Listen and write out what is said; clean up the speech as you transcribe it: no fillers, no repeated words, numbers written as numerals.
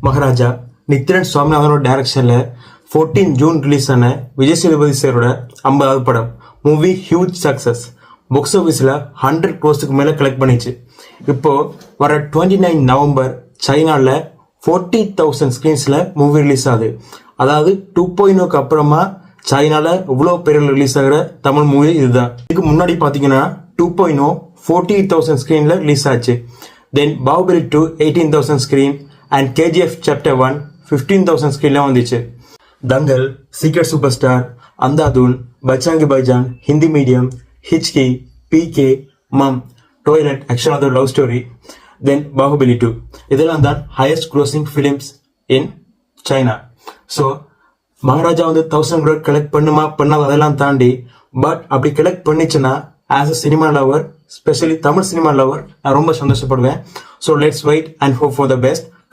மகாராஜா நித்யன் சுவாமிநாதனோட டைரக்ஷன்ல 14 June release ஆன விஜய் சேதுபதி சாரோட 50வது படம். Movie huge success. பாக்ஸ் ஆஃபீஸில் 100 crores மேலே கலெக்ட் பண்ணிச்சு. இப்போ வர 29 நவம்பர் சைனாவில் 40,000 ஸ்கிரீன்ஸில் மூவி ரிலீஸ் ஆகுது. அதாவது 2.0க்கு அப்புறமா சைனால இவ்வளோ பேரில் ரிலீஸ் ஆகிற தமிழ் மூவி இதுதான். இதுக்கு முன்னாடி பார்த்தீங்கன்னா 2.0 48,000 ஸ்கிரீனில் ரிலீஸ் ஆச்சு. Then Baahubali 2 18,000 screen and KGF chapter 1 15,000 ஸ்கிரீன்லாம் வந்துச்சு. Dangal, Secret Superstar, Andhadhun, Bajrangi Bhaijaan, Hindi Medium, Hichki, PK, Mom, Toilet ஆக்சுவலாக அது ஒரு லவ் ஸ்டோரி, தென் பாகுபலி 2 இதெல்லாம் தான் highest grossing films in China. So Maharaja வந்து 1000 crore கலெக்ட் பண்ணுமா பண்ணாத அதெல்லாம் தாண்டி பட் அப்படி கலெக்ட் பண்ணிச்சுன்னா as a cinema lover, specially Tamil cinema lover, நான் ரொம்ப சந்தோஷப்படுவேன். So let's wait and hope for the best.